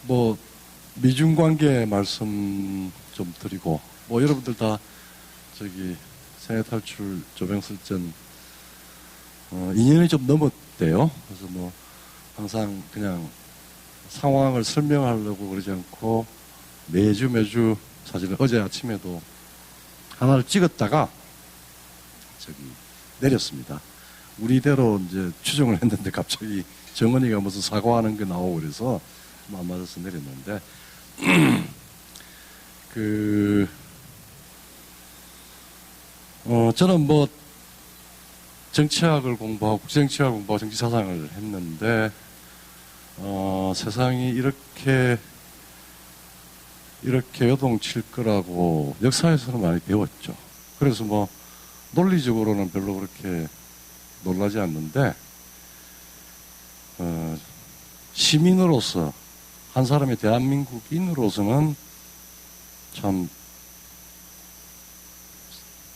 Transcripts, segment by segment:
뭐 미중 관계 말씀 좀 드리고, 뭐 여러분들 다 저기 생애 탈출 조병설전 2년이 좀 넘었대요. 그래서 뭐 항상 그냥 상황을 설명하려고 그러지 않고 매주 사실은 어제 아침에도 하나를 찍었다가 저기 내렸습니다. 우리대로 이제 추정을 했는데 갑자기 정은이가 무슨 사과하는 게 나오고 그래서 안 맞아서 내렸는데 저는 뭐 정치학을 공부하고 국제정치학을 공부하고 정치사상을 했는데 세상이 이렇게 요동칠 거라고 역사에서는 많이 배웠죠. 그래서 뭐 논리적으로는 별로 그렇게 놀라지 않는데 시민으로서 한 사람의 대한민국인으로서는 참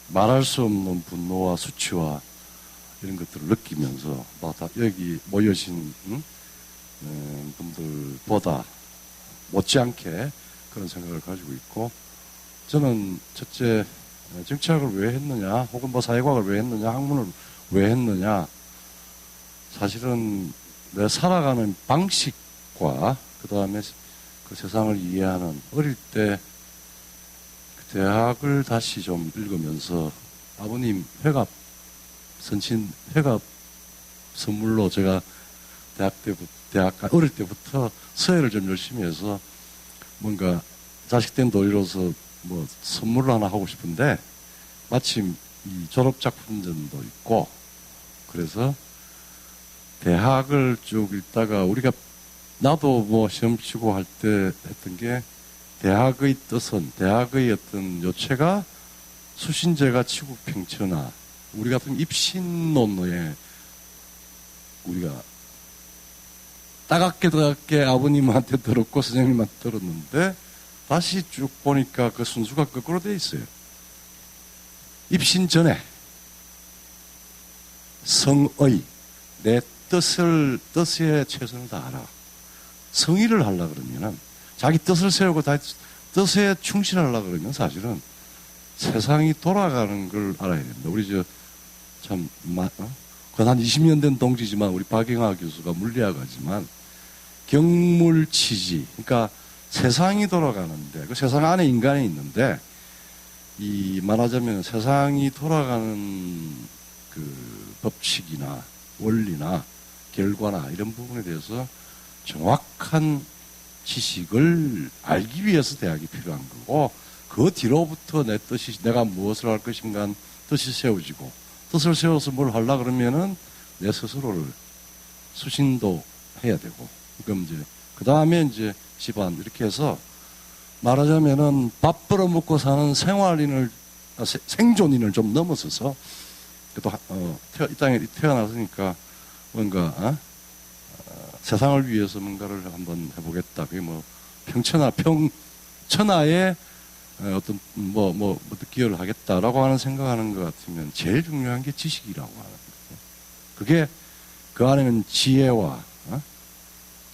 말할 수 없는 분노와 수치와 이런 것들을 느끼면서 다 여기 모여진 분들보다 못지않게 그런 생각을 가지고 있고, 저는 첫째 정치학을 왜 했느냐, 혹은 뭐 사회과학을 왜 했느냐, 학문을 왜 했느냐, 사실은 내 살아가는 방식과 그 다음에 그 세상을 이해하는, 어릴 때 그 대학을 다시 좀 읽으면서 아버님 선친 회갑 선물로 제가 어릴 때부터 서예를 좀 열심히 해서 뭔가 자식된 도리로서 뭐 선물을 하나 하고 싶은데 마침 이 졸업작품전도 있고, 그래서 대학을 쭉 읽다가 나도 뭐 시험 치고 할 때 했던 게, 대학의 뜻은, 대학의 어떤 요체가 수신제가 치국평천하, 우리 같은 입신론에 우리가 따갑게 아버님한테 들었고 선생님한테 들었는데 다시 쭉 보니까 그 순수가 거꾸로 돼 있어요. 입신 전에 성의, 내 뜻에 최선을 다하라. 성의를 하려고 그러면은, 자기 뜻을 세우고 다 뜻에 충실하려고 그러면 사실은 세상이 돌아가는 걸 알아야 됩니다. 우리 한 20년 된 동지지만 우리 박영하 교수가 물리학하지만 경물치지, 그러니까 세상이 돌아가는데 그 세상 안에 인간이 있는데, 이 말하자면 세상이 돌아가는 그 법칙이나 원리나 결과나 이런 부분에 대해서 정확한 지식을 알기 위해서 대학이 필요한 거고, 그 뒤로부터 내 뜻이, 내가 무엇을 할 것인가 뜻이 세워지고, 뜻을 세워서 뭘 하려고 그러면은 내 스스로를 수신도 해야 되고, 그럼 이제 그 다음에 이제 집안, 이렇게 해서 말하자면은 밥 벌어먹고 사는 생존인을 좀 넘어서서 또 이 땅에 태어났으니까 뭔가 세상을 위해서 뭔가를 한번 해보겠다. 그게 뭐 천하에 어떤 기여를 하겠다라고 하는 생각하는 것 같으면 제일 중요한 게 지식이라고 하는 거예요. 그게 그 안에는 지혜와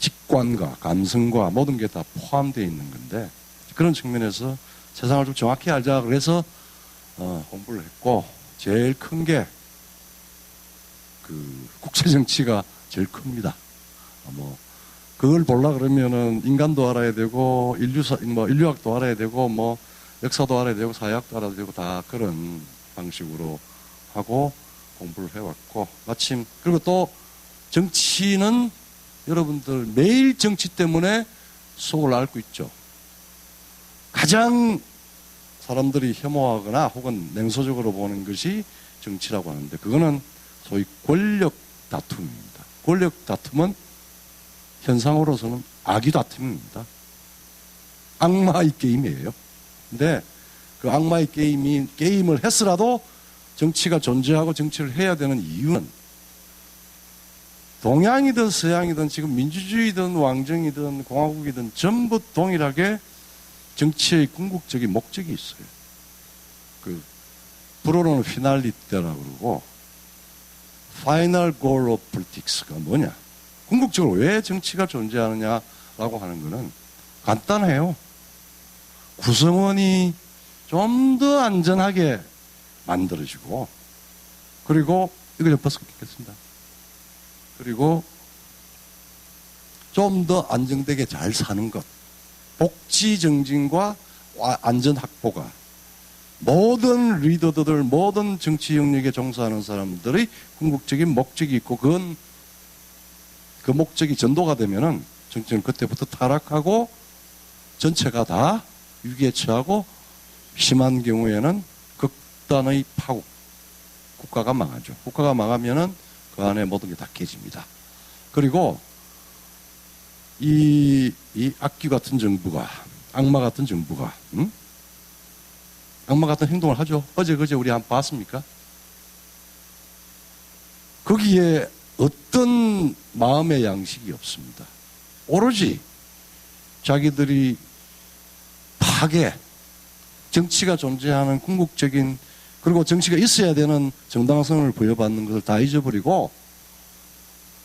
직관과 감성과 모든 게 다 포함되어 있는 건데, 그런 측면에서 세상을 좀 정확히 알자 그래서 공부를 했고, 제일 큰 게 그 국제정치가 제일 큽니다. 그걸 보려 그러면은 인간도 알아야 되고, 인류학도 알아야 되고, 뭐 역사도 알아야 되고, 사회학도 알아야 되고, 다 그런 방식으로 하고 공부를 해왔고, 마침 그리고 또 정치는 여러분들 매일 정치 때문에 속을 앓고 있죠. 가장 사람들이 혐오하거나 혹은 냉소적으로 보는 것이 정치라고 하는데, 그거는 소위 권력 다툼입니다. 권력 다툼은 현상으로서는 악의 다툼입니다. 악마의 게임이에요. 근데 그 악마의 게임을 했으라도 정치가 존재하고 정치를 해야 되는 이유는, 동양이든 서양이든 지금 민주주의든 왕정이든 공화국이든 전부 동일하게 정치의 궁극적인 목적이 있어요. 불어로는 피날리 때라고 그러고, Final Goal of Politics가 뭐냐? 궁극적으로 왜 정치가 존재하느냐라고 하는 거는 간단해요. 구성원이 좀 더 안전하게 만들어지고, 그리고 이거 좀 벗어겠습니다. 그리고 좀 더 안정되게 잘 사는 것. 복지 정진과 안전 확보가 모든 리더들, 모든 정치 영역에 종사하는 사람들의 궁극적인 목적이 있고, 그건 그 목적이 전도가 되면은 정치는 그때부터 타락하고 전체가 다 위기에 처하고 심한 경우에는 극단의 파국, 국가가 망하죠. 국가가 망하면은 그 안에 모든 게 다 깨집니다. 그리고 이 악귀 같은 정부가, 악마 같은 정부가, 악마 같은 행동을 하죠. 어제 우리 한번 봤습니까? 거기에 어떤 마음의 양식이 없습니다. 오로지 자기들이 파괴, 정치가 존재하는 궁극적인, 그리고 정치가 있어야 되는 정당성을 부여받는 것을 다 잊어버리고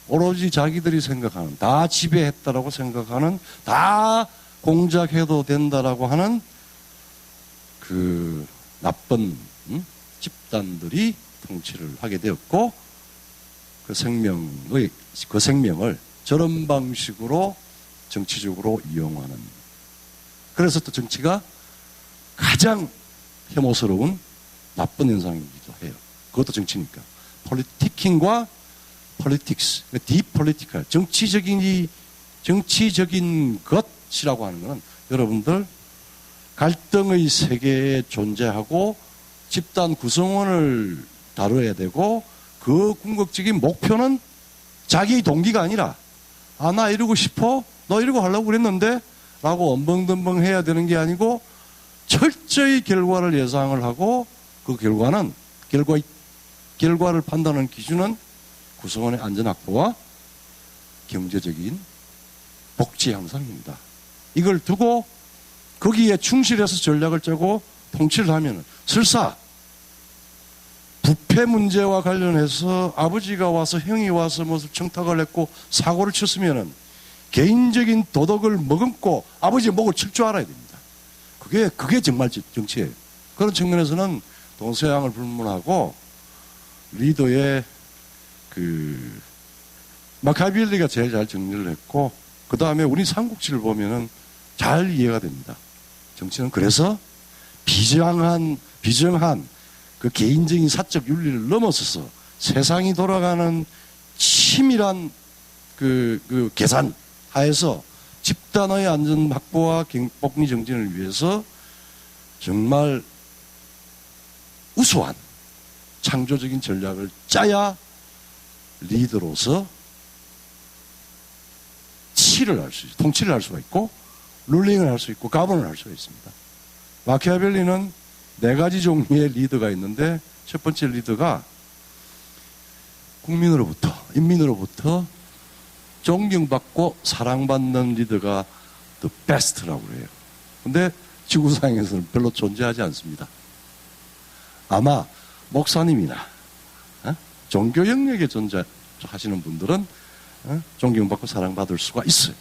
오로지 자기들이 생각하는, 다 지배했다라고 생각하는, 다 공작해도 된다라고 하는 그 나쁜 집단들이 통치를 하게 되었고, 그 생명을 저런 방식으로 정치적으로 이용하는, 그래서 또 정치가 가장 혐오스러운 나쁜 현상이기도 해요. 그것도 정치니까. 폴리티킹과 폴리틱스, 디폴리티컬, 정치적인 것이라고 하는 것은 여러분들 갈등의 세계에 존재하고 집단 구성원을 다뤄야 되고, 그 궁극적인 목표는 자기의 동기가 아니라, 나 이러고 싶어? 너 이러고 하려고 그랬는데? 라고 엄벙덤벙 해야 되는 게 아니고, 철저히 결과를 예상을 하고, 그 결과를 판단하는 기준은 구성원의 안전 확보와 경제적인 복지 향상입니다. 이걸 두고 거기에 충실해서 전략을 짜고 통치를 하면 설사 부패 문제와 관련해서 아버지가 와서, 형이 와서 무슨 청탁을 했고 사고를 쳤으면은 개인적인 도덕을 머금고 아버지의 목을 칠 줄 알아야 됩니다. 그게 정말 정치예요. 그런 측면에서는 동서양을 불문하고 리더의 마키아벨리가 제일 잘 정리를 했고, 그 다음에 우리 삼국지를 보면은 잘 이해가 됩니다. 정치는 그래서 비정한 그 개인적인 사적 윤리를 넘어서서 세상이 돌아가는 치밀한 그 계산 하에서 집단의 안전 확보와 복리 정진을 위해서 정말 우수한 창조적인 전략을 짜야 리더로서 통치를 할 수가 있고, 룰링을 할 수 있고, 가본을 할 수가 있습니다. 마키아벨리는 4가지 종류의 리더가 있는데, 첫 번째 리더가 인민으로부터 존경받고 사랑받는 리더가 the best라고 그래요. 근데 지구상에서는 별로 존재하지 않습니다. 아마 목사님이나 종교 영역에 존재하시는 분들은 존경받고 사랑받을 수가 있어요.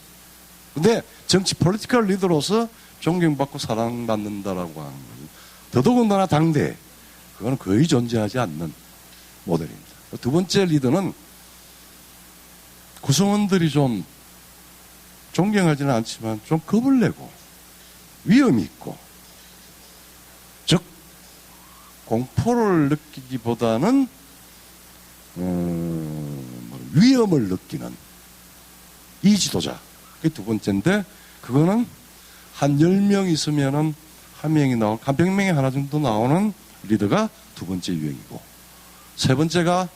근데 정치 폴리티컬 리더로서 존경받고 사랑받는다라고 하는 것은 더더군다나 당대, 그거는 거의 존재하지 않는 모델입니다. 두 번째 리더는 구성원들이 좀 존경하지는 않지만 좀 겁을 내고 위험이 있고, 즉 공포를 느끼기보다는 위험을 느끼는 이 지도자, 그게 두 번째인데, 그거는 한 10명 있으면은 한 명에 100명에 하나 정도 나오는 리더가 두 번째 유형이고, 세 번째가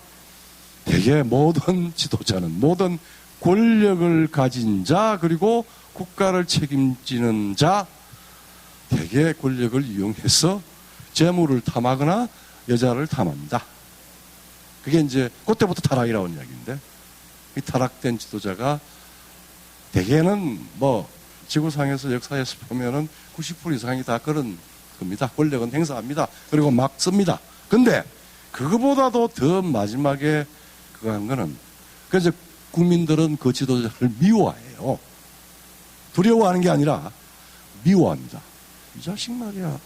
대개 모든 지도자는, 모든 권력을 가진 자, 그리고 국가를 책임지는 자, 대개 권력을 이용해서 재물을 탐하거나 여자를 탐합니다. 그게 이제 그때부터 타락이라는 이야기인데, 이 타락된 지도자가 대개는 지구상에서 역사에서 보면은 90% 이상이 다 그런 겁니다. 권력은 행사합니다. 그리고 막 씁니다. 근데 그거보다도 더 마지막에 그거 한 거는, 그래서 국민들은 그 지도자를 미워해요. 두려워하는 게 아니라 미워합니다. 이 자식 말이야.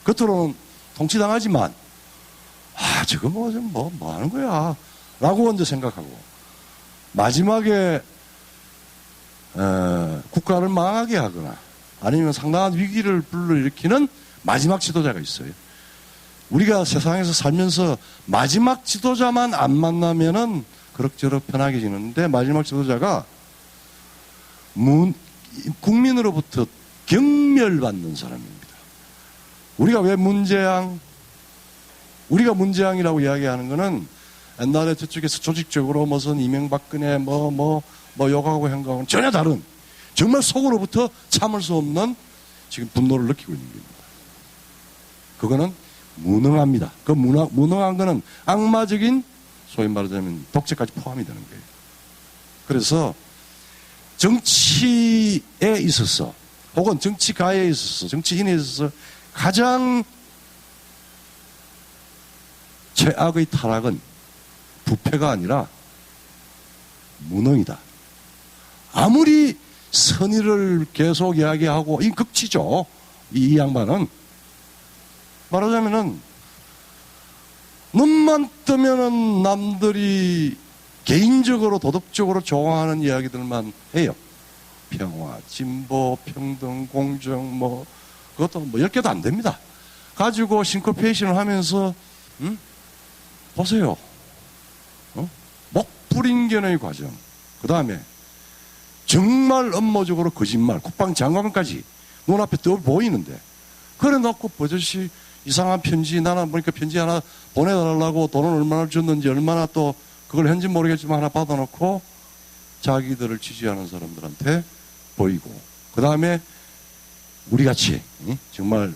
겉으로는 통치당하지만 저거 뭐 하는 거야 라고 먼저 생각하고 마지막에 국가를 망하게 하거나 아니면 상당한 위기를 불러일으키는 마지막 지도자가 있어요. 우리가 세상에서 살면서 마지막 지도자만 안 만나면은 그럭저럭 편하게 지내는데 마지막 지도자가 국민으로부터 경멸받는 사람입니다. 우리가 왜 우리가 문재양이라고 이야기하는 거는 옛날에 저쪽에서 조직적으로 무슨 이명박근혜 뭐 욕하고 행동하고는 전혀 다른 정말 속으로부터 참을 수 없는 지금 분노를 느끼고 있는 겁니다. 그거는 무능합니다. 그 무능한 거는 악마적인 소위 말하자면 독재까지 포함이 되는 거예요. 그래서 정치에 있어서 혹은 정치가에 있어서 정치인에 있어서 가장 최악의 타락은 부패가 아니라 무능이다. 아무리 선의를 계속 이야기하고 이 극치죠. 이 양반은 말하자면은 눈만 뜨면은 남들이 개인적으로 도덕적으로 좋아하는 이야기들만 해요. 평화, 진보, 평등, 공정 그것도 10개도 안 됩니다. 가지고 싱코페이션을 하면서 보세요. 목불인견의 과정. 그 다음에 정말 음모적으로 거짓말, 국방장관까지 눈앞에 떠 보이는데 그래 놓고 버젓이 이상한 편지 나는 보니까 편지 하나 보내달라고 돈을 얼마나 줬는지 얼마나 또 그걸 현지 모르겠지만 하나 받아놓고 자기들을 지지하는 사람들한테 보이고 그 다음에 우리같이 정말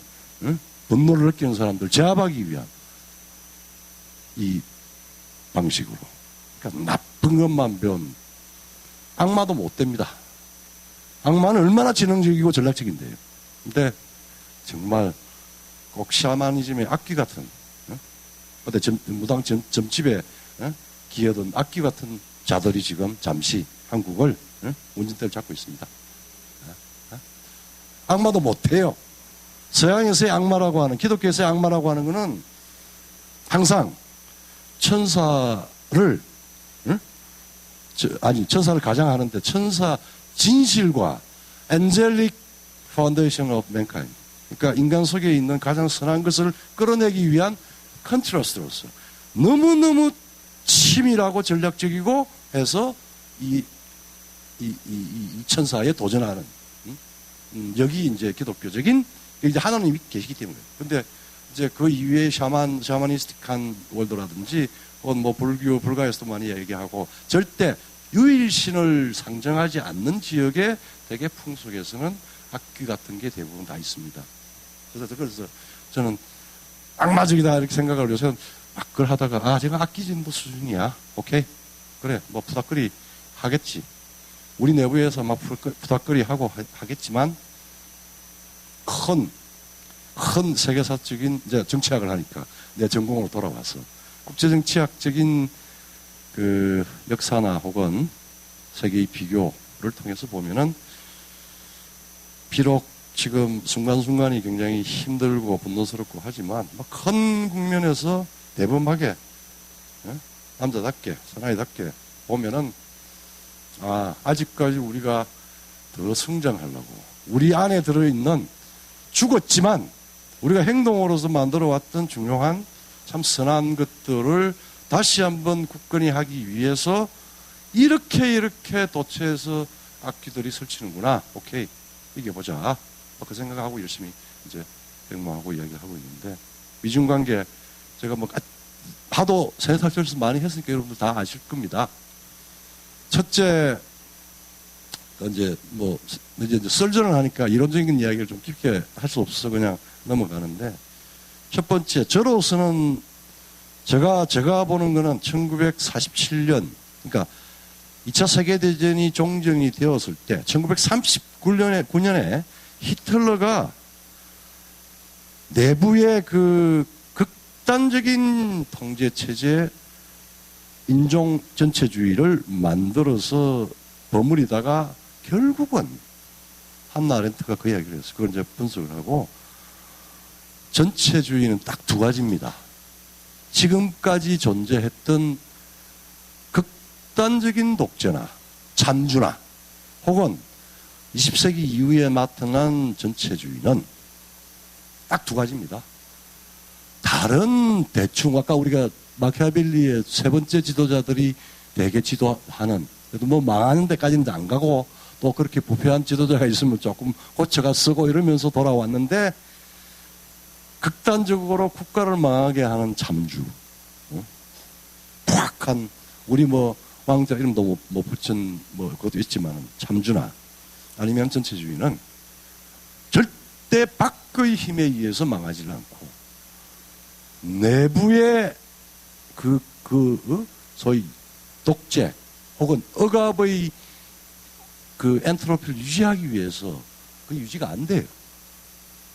분노를 느끼는 사람들 제압하기 위한 이 방식으로 그러니까 나쁜 것만 배운 악마도 못 됩니다. 악마는 얼마나 지능적이고 전략적인데요. 근데 정말 꼭 샤머니즘의 악기 같은 무당 점집에 기어든 악기 같은 자들이 지금 잠시 한국을 운전대를 잡고 있습니다. 악마도 못해요. 서양에서의 악마라고 하는 기독교에서의 악마라고 하는 것은 항상 천사를 천사를 가장하는데 천사 진실과 angelic foundation of mankind 그러니까 인간 속에 있는 가장 선한 것을 끌어내기 위한 컨트라스트로서 너무너무 치밀하고 전략적이고 해서 이 천사에 도전하는 여기 이제 기독교적인 이제 하나님이 계시기 때문에 근데 이제 그 이외의 샤머니스틱한 월드라든지 혹은 불교 불가에서도 많이 얘기하고 절대 유일신을 상정하지 않는 지역의 대개 풍속에서는 악기 같은 게 대부분 다 있습니다. 그래서 저는 악마적이다 이렇게 생각을 요새는 그걸 하다가 제가 악기 진도 수준이야. 오케이 그래 푸닥거리 하겠지. 우리 내부에서 푸닥거리 하고 하겠지만 큰 세계사적인 이제 정치학을 하니까 내 전공으로 돌아와서 국제정치학적인 그 역사나 혹은 세계의 비교를 통해서 보면은 비록 지금 순간순간이 굉장히 힘들고 분노스럽고 하지만 큰 국면에서 대범하게 남자답게 사나이답게 보면은 아직까지 우리가 더 성장하려고 우리 안에 들어있는 죽었지만 우리가 행동으로서 만들어왔던 중요한 참 선한 것들을 다시 한번 굳건히 하기 위해서 이렇게 도처에서 악기들이 설치는구나. 오케이 이겨보자. 그 생각하고 열심히 이제 백모하고 이야기를 하고 있는데 미중관계 제가 하도 세살절에서 많이 했으니까 여러분들 다 아실 겁니다. 첫째 이제 썰전을 하니까 이론적인 이야기를 좀 깊게 할 수 없어서 그냥 넘어가는데 첫 번째 저로서는 제가 보는 거는 1947년 그러니까 2차 세계대전이 종전이 되었을 때 1939년에 히틀러가 내부의 그 극단적인 통제체제 인종 전체주의를 만들어서 버무리다가 결국은 한나 아렌트가 그 이야기를 했어요. 그걸 이제 분석을 하고 전체주의는 딱 두 가지입니다. 지금까지 존재했던 극단적인 독재나 참주나 혹은 20세기 이후에 나타난 전체주의는 딱 두 가지입니다. 다른 대충 아까 우리가 마키아벨리의 세 번째 지도자들이 대개 지도하는 그래도 뭐 망하는 데까지는 안 가고 또 그렇게 부패한 지도자가 있으면 조금 고쳐가 쓰고 이러면서 돌아왔는데 극단적으로 국가를 망하게 하는 참주 푸악한 우리 뭐 왕자 이름도 못 붙인 뭐 그것도 있지만 참주나 아니면 전체주의는 절대 밖의 힘에 의해서 망하지 않고 내부의 소위 독재 혹은 억압의 그 엔트로피를 유지하기 위해서 그 유지가 안 돼요.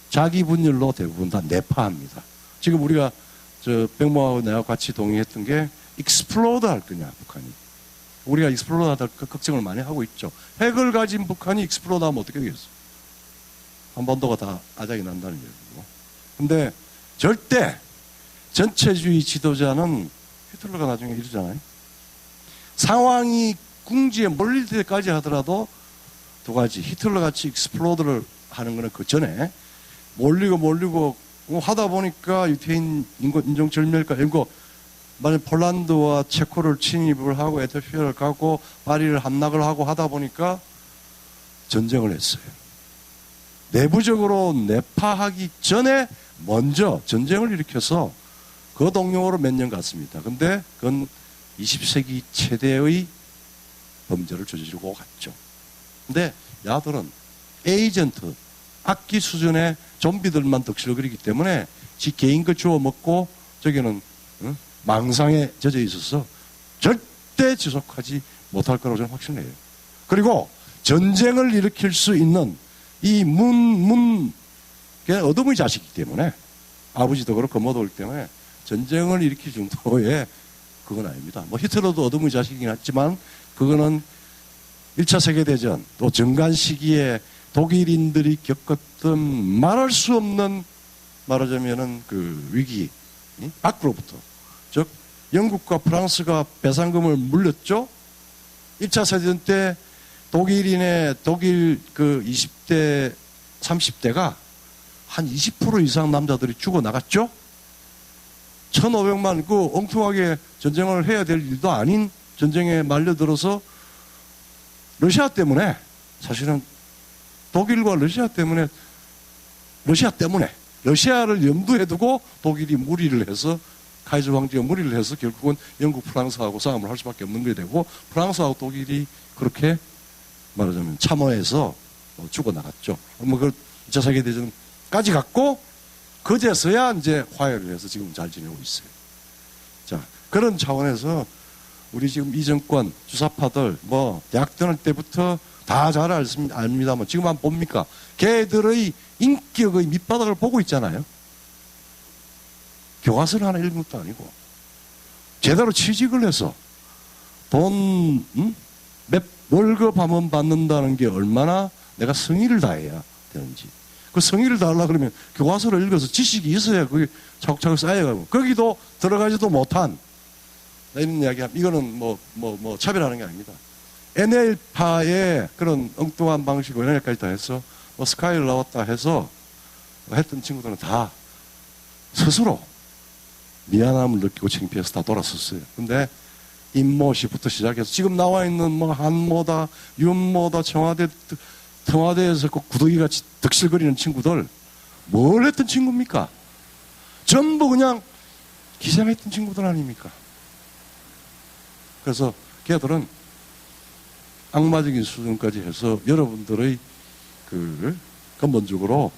자기 분열로 대부분 다 내파합니다. 지금 우리가 백모하고 내가 같이 동의했던 게 익스플로드 할 거냐 북한이. 우리가 익스플로드 하다 걱정을 많이 하고 있죠. 핵을 가진 북한이 익스플로드 하면 어떻게 되겠어? 한반도가 다 아작이 난다는 얘기고. 근데 절대 전체주의 지도자는 히틀러가 나중에 이러잖아요. 상황이 궁지에 몰릴 때까지 하더라도 두 가지. 히틀러 같이 익스플로드를 하는 거는 그 전에 몰리고 하다 보니까 유태인 인종절멸과 이거 만약 폴란드와 체코를 침입을 하고 에토피아를 가고 파리를 함락을 하고 하다 보니까 전쟁을 했어요. 내부적으로 내파하기 전에 먼저 전쟁을 일으켜서 그 동력으로 몇 년 갔습니다. 근데 그건 20세기 최대의 범죄를 저지르고 갔죠. 근데 야들은 에이전트, 악기 수준의 좀비들만 덕실을 그리기 때문에 지 개인 거 주워 먹고 저기는 망상에 젖어 있어서 절대 지속하지 못할 거라고 저는 확신해요. 그리고 전쟁을 일으킬 수 있는 이 어둠의 자식이기 때문에 아버지도 그렇고 모두 그렇기 때문에 전쟁을 일으킬 정도의 그건 아닙니다. 뭐 히틀러도 어둠의 자식이긴 했지만 그거는 1차 세계대전 또 정간 시기에 독일인들이 겪었던 말할 수 없는 말하자면은 그 위기 밖으로부터 즉 영국과 프랑스가 배상금을 물렸죠. 1차 세대전 때 독일 그 20대 30대가 한 20% 이상 남자들이 죽어 나갔죠. 1,500만 그 엉뚱하게 전쟁을 해야 될 일도 아닌 전쟁에 말려들어서 러시아 때문에 사실은 독일과 러시아 때문에 러시아를 염두에 두고 독일이 무리를 해서 카이저 황제가 무리를 해서 결국은 영국 프랑스하고 싸움을 할 수밖에 없는 게 되고 프랑스하고 독일이 그렇게 말하자면 참호해서 죽어나갔죠. 뭐 그 2차 세계대전까지 갔고 그제서야 이제 화해를 해서 지금 잘 지내고 있어요. 자, 그런 차원에서 우리 지금 이 정권 주사파들 뭐 대학 다닐 때부터 다 잘 압니다만 지금 한번 봅니까? 걔들의 인격의 밑바닥을 보고 있잖아요. 교과서를 하나 읽은 것도 아니고 제대로 취직을 해서 돈 월급 한번 받는다는 게 얼마나 내가 성의를 다해야 되는지 그 성의를 다하려고 그러면 교과서를 읽어서 지식이 있어야 그게 차곡차곡 쌓여가고 거기도 들어가지도 못한 이런 이야기하면 이거는 뭐 차별하는 게 아닙니다. NL파의 그런 엉뚱한 방식으로 NL까지 다 해서 뭐 스카이를 나왔다 해서 했던 친구들은 다 스스로 미안함을 느끼고 창피해서 다 돌아섰어요. 근데 임모씨부터 시작해서 지금 나와 있는 뭐 한모다, 윤모다, 청와대에서 그 구더기같이 득실거리는 친구들 뭘 했던 친구입니까? 전부 그냥 기생했던 친구들 아닙니까? 그래서 걔들은 악마적인 수준까지 해서 여러분들의 그 근본적으로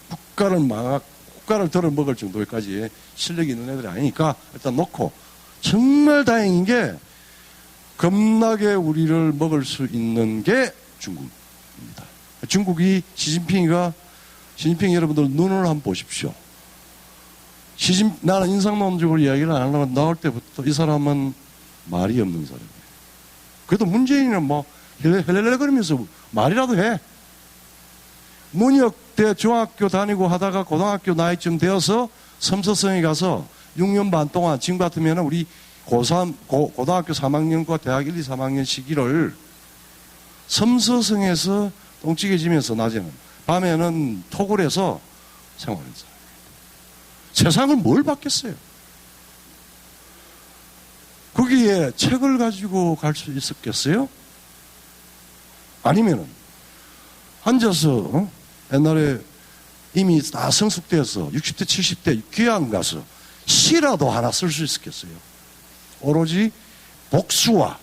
국가를 들어먹을 정도까지의 실력이 있는 애들이 아니니까 일단 놓고 정말 다행인 게 겁나게 우리를 먹을 수 있는 게 중국입니다. 중국이 시진핑 여러분들 눈을 한번 보십시오. 나는 인상론적으로 이야기를 안 하려고 나올 때부터 이 사람은 말이 없는 사람이에요. 그래도 문재인은 뭐 헬렐레거리면서 말이라도 해. 문혁대 중학교 다니고 하다가 고등학교 나이쯤 되어서 섬서성에 가서 6년 반 동안 지금 같으면 우리 고3, 고등학교 3학년과 대학 1, 2, 3학년 시기를 섬서성에서 똥찌개지면서 낮에는, 밤에는 토굴에서 생활했어요. 세상을 뭘 받겠어요? 거기에 책을 가지고 갈 수 있었겠어요? 아니면은 앉아서 옛날에 이미 다 성숙되어서 60대 70대 귀양 가서 시라도 하나 쓸 수 있었겠어요? 오로지 복수와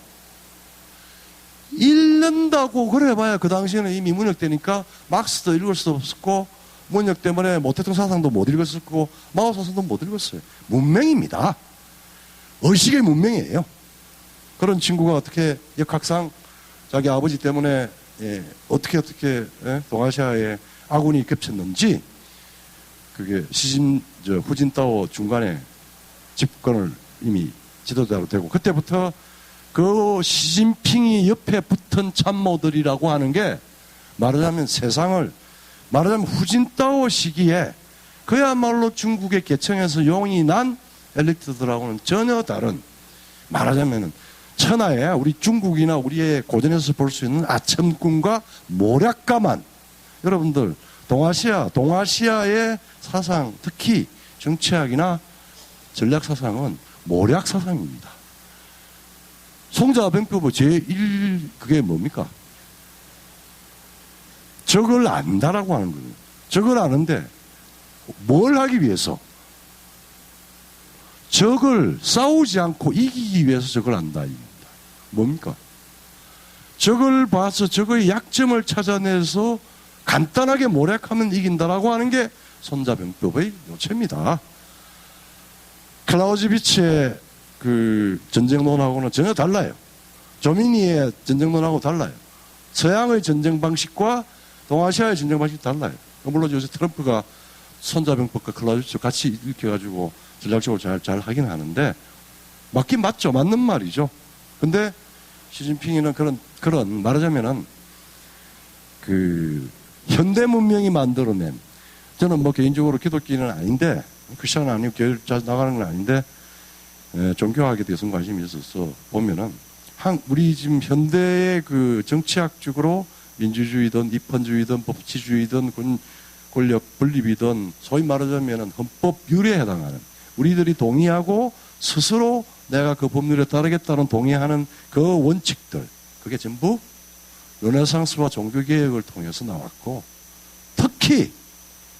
읽는다고 그래봐야 그 당시에는 이미 문혁되니까 막스도 읽을 수 없었고 문혁 때문에 모태통 사상도 못 읽었었고 마오 사상도 못 읽었어요. 문맹입니다. 의식의 문맹이에요. 그런 친구가 어떻게 역학상 자기 아버지 때문에 어떻게 동아시아에 아군이 겹쳤는지 그게 후진타오 중간에 집권을 이미 지도자로 되고 그때부터 그 시진핑이 옆에 붙은 참모들이라고 하는 게 말하자면 세상을 말하자면 후진타오 시기에 그야말로 중국의 개청에서 용이 난 엘리트들하고는 전혀 다른 말하자면 천하에 우리 중국이나 우리의 고전에서 볼 수 있는 아첨꾼과 모략가만 여러분들 동아시아의 사상 특히 정치학이나 전략사상은 모략사상입니다. 송자병법의 제1 그게 뭡니까? 적을 안다라고 하는 거예요. 적을 아는데 뭘 하기 위해서? 적을 싸우지 않고 이기기 위해서 적을 안다. 뭡니까? 적을 봐서 적의 약점을 찾아내서 간단하게 모략하면 이긴다라고 하는 게 손자병법의 요체입니다. 클라우즈비치의 그 전쟁론하고는 전혀 달라요. 조미니의 전쟁론하고 달라요. 서양의 전쟁 방식과 동아시아의 전쟁 방식이 달라요. 물론 요새 트럼프가 손자병법과 클라우즈비치 같이 일으켜가지고 전략적으로 잘 하긴 하는데 맞긴 맞죠. 맞는 말이죠. 근데 시진핑이는 그런 말하자면은 그 현대 문명이 만들어낸 저는 뭐 개인적으로 기독교인은 아닌데 크리스천은 아니고 교회를 자주 나가는 건 아닌데 종교학에 대해서는 관심이 있어서 보면은 우리 지금 현대의 그 정치학적으로 민주주의든 입헌주의든 법치주의든 권력 분립이든 소위 말하자면은 헌법 율에 해당하는 우리들이 동의하고 스스로 내가 그 법률에 따르겠다는 동의하는 그 원칙들 그게 전부 르네상스와 종교개혁을 통해서 나왔고 특히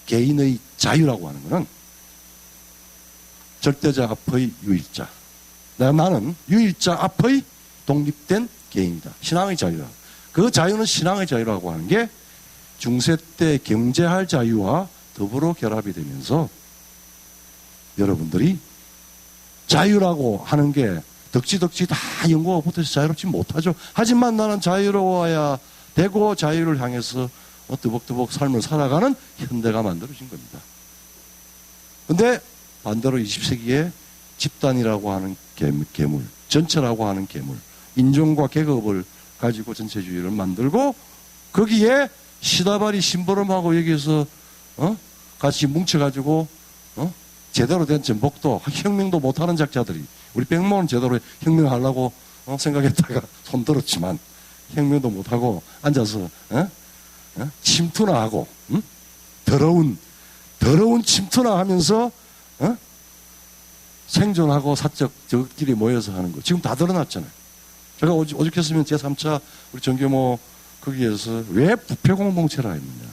개인의 자유라고 하는 것은 절대자 앞의 유일자 나는 유일자 앞의 독립된 개인이다. 신앙의 자유라. 그 자유는 신앙의 자유라고 하는 게 중세 때 경제할 자유와 더불어 결합이 되면서 여러분들이 자유라고 하는 게 덕지덕지 다 연고가 붙어서 자유롭지 못하죠. 하지만 나는 자유로워야 되고 자유를 향해서 뜨벅뜨벅 삶을 살아가는 현대가 만들어진 겁니다. 근데 반대로 20세기에 집단이라고 하는 계물, 전체라고 하는 계물, 인종과 계급을 가지고 전체주의를 만들고 거기에 시다바리 심부름하고 여기에서 같이 뭉쳐가지고 제대로 된 전복도 혁명도 못하는 작자들이 우리 백모는 제대로 혁명하려고 생각했다가 손들었지만 혁명도 못하고 앉아서 침투나 하고 더러운 침투나 하면서 생존하고 사적 저끼리 모여서 하는 거 지금 다 드러났잖아요. 제가 오죽했으면 제3차 우리 정규모 거기에서 왜 부패공동체라 했느냐.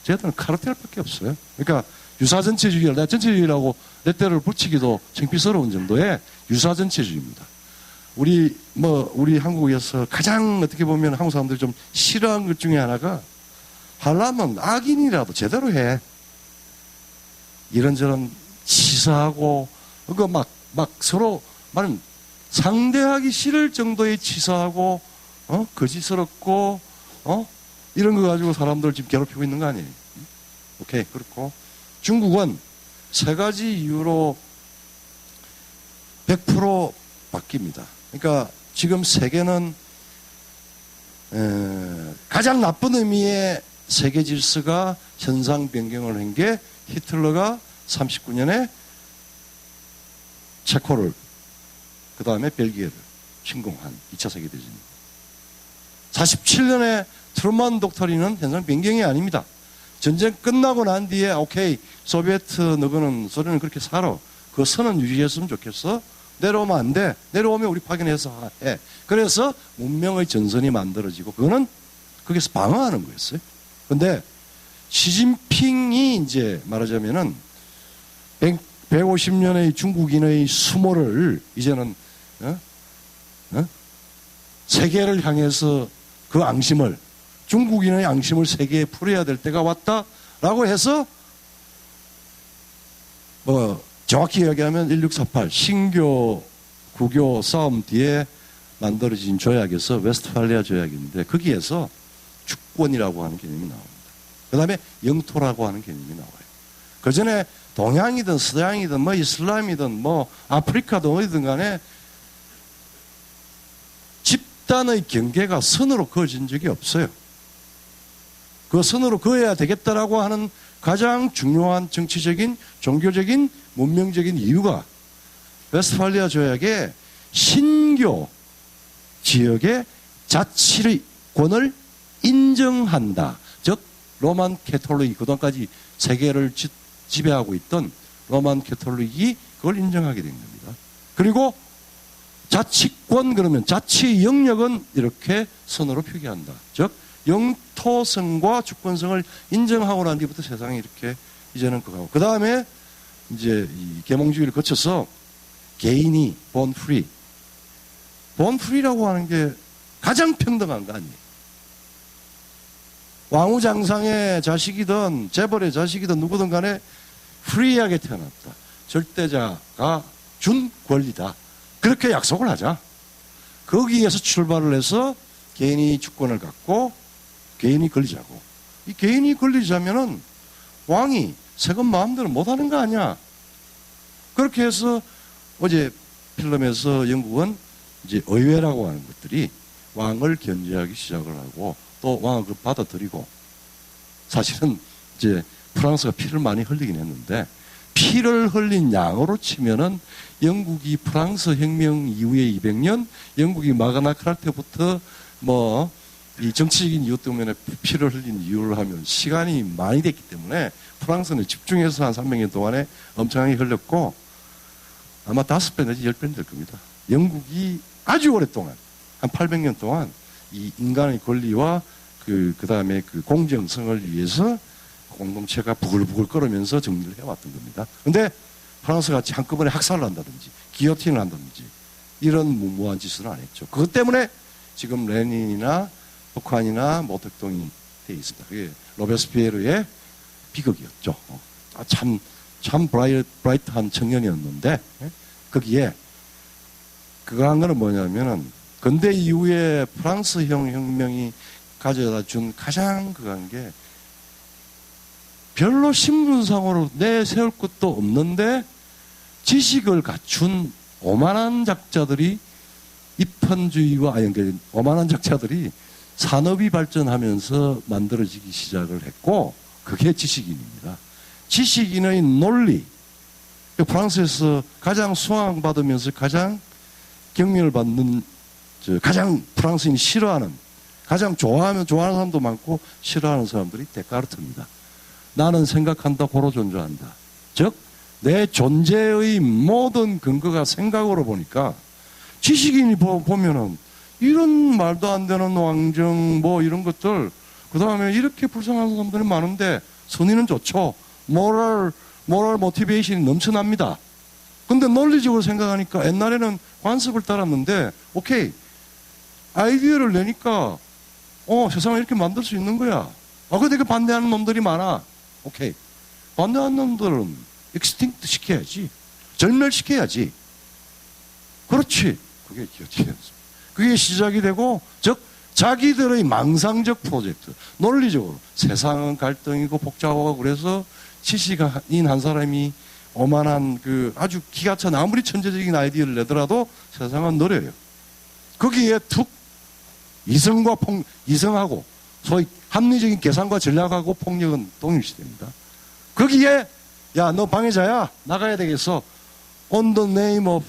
쟤들은 카르텔밖에 없어요. 그러니까 유사전체주의를 내가 전체주의라고 레터를 붙이기도 창피스러운 정도의 유사전체주의입니다. 우리 한국에서 가장 어떻게 보면 한국 사람들이 좀 싫어하는 것 중에 하나가 하려면 악인이라도 제대로 해. 이런저런 치사하고 그거 막 서로 말은 상대하기 싫을 정도의 치사하고 거짓스럽고 이런 거 가지고 사람들 지금 괴롭히고 있는 거 아니에요. 오케이. 그렇고 중국은 세 가지 이유로 100% 바뀝니다. 그러니까 지금 세계는 가장 나쁜 의미의 세계 질서가 현상 변경을 한 게 히틀러가 39년에 체코를 그 다음에 벨기에를 침공한 2차 세계대전입니다. 47년에 트루먼 독트린은 현상 변경이 아닙니다. 전쟁 끝나고 난 뒤에 오케이 소비에트 너희는 소련은 그렇게 살아. 그 선은 유지했으면 좋겠어. 내려오면 안 돼. 내려오면 우리 파견해서 해. 그래서 문명의 전선이 만들어지고 그거는 거기서 방어하는 거였어요. 근데 시진핑이 이제 말하자면은 150년의 중국인의 수모를 이제는 세계를 향해서 그 앙심을 중국인의 앙심을 세계에 풀어야 될 때가 왔다라고 해서 뭐 정확히 이야기하면 1648 신교 구교 싸움 뒤에 만들어진 조약에서 웨스트팔리아 조약인데 거기에서 주권이라고 하는 개념이 나옵니다. 그 다음에 영토라고 하는 개념이 나와요. 그 전에 동양이든 서양이든 뭐 이슬람이든 뭐 아프리카든 어디든 간에 집단의 경계가 선으로 그어진 적이 없어요. 그 선으로 그어야 되겠다라고 하는 가장 중요한 정치적인, 종교적인, 문명적인 이유가 웨스트팔리아 조약에 신교 지역의 자치권을 인정한다. 즉 로만 캐톨릭이 그동안까지 세계를 지배하고 있던 로만 캐톨릭이 그걸 인정하게 된 겁니다. 그리고 자치권 그러면 자치 영역은 이렇게 선으로 표기한다. 즉 영토성과 주권성을 인정하고 난 뒤부터 세상이 이렇게 이제는 그거고 그 다음에 이제 이 계몽주의를 거쳐서 개인이 born free, born free라고 하는 게 가장 평등한 거 아니에요. 왕후장상의 자식이든 재벌의 자식이든 누구든 간에 프리하게 태어났다. 절대자가 준 권리다. 그렇게 약속을 하자. 거기에서 출발을 해서 개인이 주권을 갖고 개인이 걸리자고. 이 개인이 걸리자면은 왕이 세금 마음대로 못하는 거 아니야. 그렇게 해서 어제 필름에서 영국은 이제 의회라고 하는 것들이 왕을 견제하기 시작을 하고 또 왕을 받아들이고 사실은 이제 프랑스가 피를 많이 흘리긴 했는데 피를 흘린 양으로 치면은 영국이 프랑스 혁명 이후에 200년 영국이 마그나 카르타부터 뭐 이 정치적인 이유 때문에 피를 흘린 이유를 하면 시간이 많이 됐기 때문에 프랑스는 집중해서 한 300년 동안에 엄청나게 흘렸고 아마 5배 내지 10배는 될 겁니다. 영국이 아주 오랫동안 한 800년 동안 이 인간의 권리와 그 다음에 그 공정성을 위해서 공동체가 부글부글 끓으면서 정리를 해왔던 겁니다. 근데 프랑스 같이 한꺼번에 학살을 한다든지 기요틴을 한다든지 이런 무모한 짓을 안 했죠. 그것 때문에 지금 레닌이나 북한이나 모택동이 돼 있습니다. 그게 로베스피에르의 비극이었죠. 참 브라이트한 청년이었는데 거기에 그거 한 거는 뭐냐면은 근대 이후에 프랑스형 혁명이 가져다 준 가장 그한 게 별로 신분상으로 내세울 것도 없는데 지식을 갖춘 오만한 작자들이 입헌주의와 오만한 작자들이 산업이 발전하면서 만들어지기 시작을 했고 그게 지식인입니다. 지식인의 논리 프랑스에서 가장 수강받으면서 가장 경륜을 받는 가장 프랑스인이 싫어하는 가장 좋아하는 사람도 많고 싫어하는 사람들이 데카르트입니다. 나는 생각한다, 고로 존재한다. 즉, 내 존재의 모든 근거가 생각으로 보니까 지식인이 보면은 이런 말도 안 되는 왕정 뭐 이런 것들 그 다음에 이렇게 불쌍한 사람들이 많은데 선의는 좋죠. 모럴 모티베이션이 넘쳐납니다. 근데 논리적으로 생각하니까 옛날에는 관습을 따랐는데 오케이 아이디어를 내니까 세상을 이렇게 만들 수 있는 거야. 근데 그 반대하는 놈들이 많아. 오케이. 반대하는 놈들은 익스팅트 시켜야지. 절멸시켜야지. 그렇지. 그게 기어티였습니다. 그게 시작이 되고, 즉, 자기들의 망상적 프로젝트, 논리적으로 세상은 갈등이고 복잡하고 그래서 지식인 한 사람이 오만한 아주 기가 찬 아무리 천재적인 아이디어를 내더라도 세상은 느려요. 거기에 툭 이성하고 소위 합리적인 계산과 전략하고 폭력은 동일시됩니다. 거기에 야, 너 방해자야. 나가야 되겠어. On the name of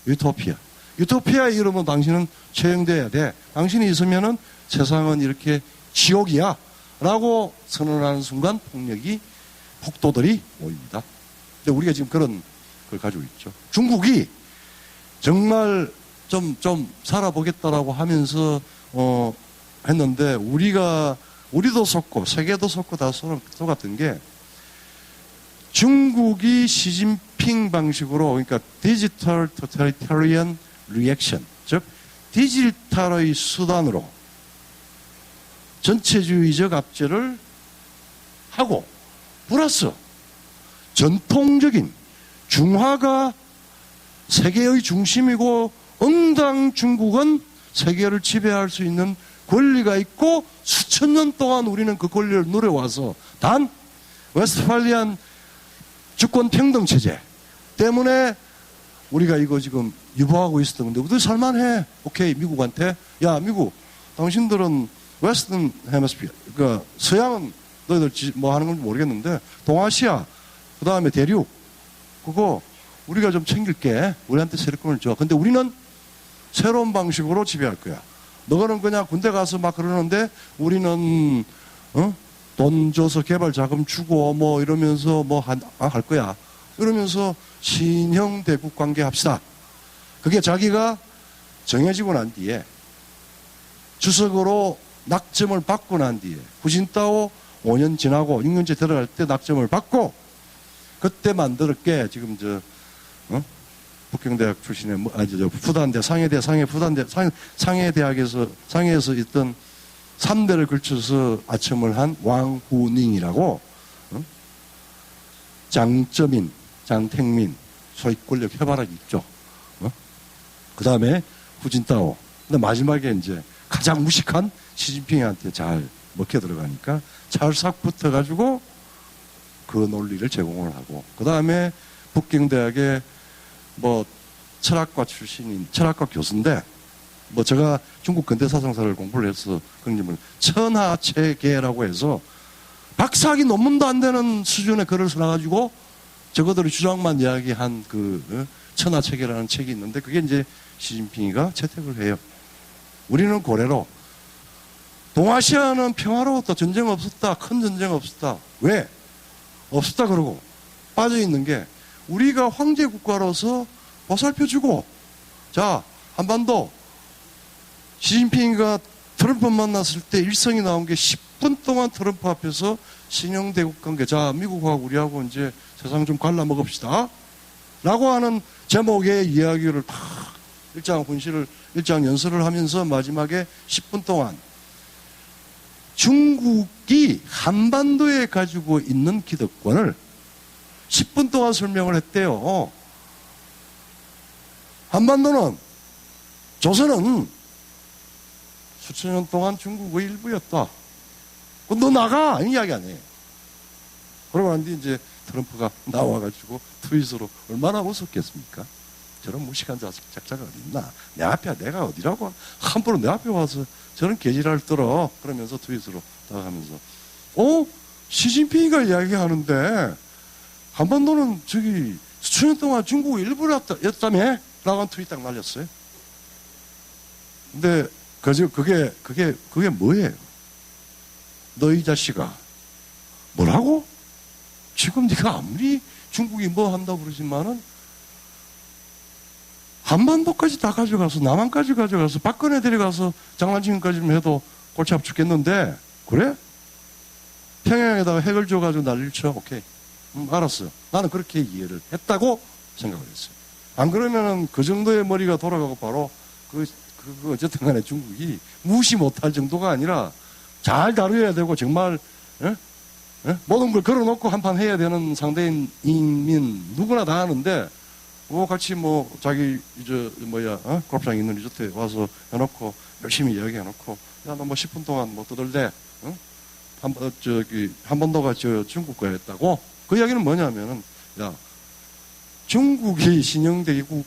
utopia. 유토피아 이러면 당신은 처형돼야 돼. 당신이 있으면은 세상은 이렇게 지옥이야. 라고 선언하는 순간 폭도들이 모입니다. 근데 우리가 지금 그런 걸 가지고 있죠. 중국이 정말 좀 살아보겠다라고 하면서, 했는데, 우리도 속고, 세계도 속고 다 속았던 게, 중국이 시진핑 방식으로, 그러니까 디지털 토탈리타리안 리액션, 즉, 디지털의 수단으로 전체주의적 압제를 하고, 플러스 전통적인 중화가 세계의 중심이고 응당 중국은 세계를 지배할 수 있는 권리가 있고 수천 년 동안 우리는 그 권리를 누려와서 단 웨스트팔리안 주권 평등 체제 때문에 우리가 이거 지금 유보하고 있었던 건데 우리도 살만해. 오케이, 미국한테 야 미국 당신들은 웨스턴 헤미스피어 그러니까 서양은 너희들 뭐 하는 건지 모르겠는데 동아시아 그 다음에 대륙 그거 우리가 좀 챙길게. 우리한테 세력권을 줘. 근데 우리는 새로운 방식으로 지배할 거야. 너는 그냥 군대 가서 막 그러는데 우리는 돈 줘서 개발 자금 주고 뭐 이러면서 뭐 할 거야. 이러면서 신형 대국 관계 합시다. 그게 자기가 정해지고 난 뒤에 주석으로 낙점을 받고 난 뒤에 후진타오 5년 지나고 6년째 들어갈 때 낙점을 받고 그때 만들었게 지금 북경대학 출신의 푸단대 상해에서 있던 3대를 걸쳐서 아첨을 한 왕후닝이라고 장쩌민, 장택민 소위 권력 해바라기 있죠. 그 다음에 후진타오. 근데 마지막에 이제 가장 무식한 시진핑한테 잘 먹혀 들어가니까 찰싹 붙어가지고 그 논리를 제공을 하고 그 다음에 북경대학의 뭐 철학과 출신인 철학과 교수인데 뭐 제가 중국 근대사상사를 공부를 해서 그런 점을 천하체계라고 해서 박사학위 논문도 안 되는 수준의 글을 써가지고 저거들의 주장만 이야기한 그 천하체계라는 책이 있는데 그게 이제 시진핑이가 채택을 해요. 우리는 고래로 동아시아는 평화로웠다. 전쟁 없었다. 큰 전쟁 없었다. 왜? 없었다 그러고 빠져있는 게 우리가 황제 국가로서 보살펴주고 자 한반도 시진핑이가 트럼프 만났을 때 일성이 나온 게 10분 동안 트럼프 앞에서 신형 대국 관계 자 미국하고 우리하고 이제 세상 좀 갈라먹읍시다 라고 하는 제목의 이야기를 다 일장 연설을 하면서 마지막에 10분 동안 중국이 한반도에 가지고 있는 기득권을 10분 동안 설명을 했대요. 한반도는 조선은 수천 년 동안 중국의 일부였다. 너 나가! 이야기 안 해. 그러고 난 뒤 이제 트럼프가 나와가지고 트윗으로 얼마나 웃었겠습니까? 저런 무식한 작자가 어딨나? 내 앞에 내가 어디라고 함부로 내 앞에 와서 저런 개지랄 떨어. 그러면서 트윗으로 다가가면서 시진핑이가 이야기하는데 한반도는 저기 수천 년 동안 중국의 일부였다며? 라고 한 트윗 딱 날렸어요. 근데 그게 뭐예요? 너 이 자식아 뭐라고? 지금 네가 아무리 중국이 뭐 한다고 그러지만은 한반도까지 다 가져가서 남한까지 가져가서 박근혜 데려가서 장난치기까지만 해도 골치 아파 죽겠는데 그래? 평양에다가 핵을 줘가지고 난리를 쳐. 오케이. 알았어요. 나는 그렇게 이해를 했다고 생각을 했어요. 안 그러면은 그 정도의 머리가 돌아가고 바로 어쨌든 간에 중국이 무시 못할 정도가 아니라 잘 다루어야 되고 정말 모든 걸 걸어놓고 한판 해야 되는 상대인 누구나 다 하는데 같이 자기 골프장 있는 리조트에 와서 해놓고 열심히 이야기해놓고 야 너 10분 동안 떠들대 한반도가 중국 거였다고. 그 이야기는 뭐냐면은 야 중국이 신형대국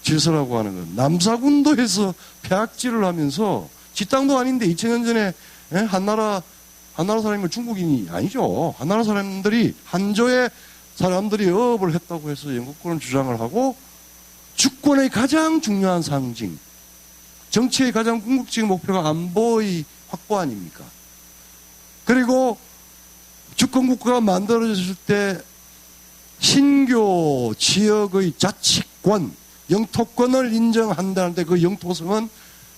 질서라고 하는 건 남사군도에서 폐악질을 하면서 지 땅도 아닌데 2000년 전에 한나라 한나라 사람이면 중국인이 아니죠. 한나라 사람들이 한조의 사람들이 어업을 했다고 해서 영국권을 주장을 하고 주권의 가장 중요한 상징, 정치의 가장 궁극적인 목표가 안보의 확보 아닙니까? 그리고 주권국가가 만들어졌을 때 신교 지역의 자치권, 영토권을 인정한다는데 그 영토성은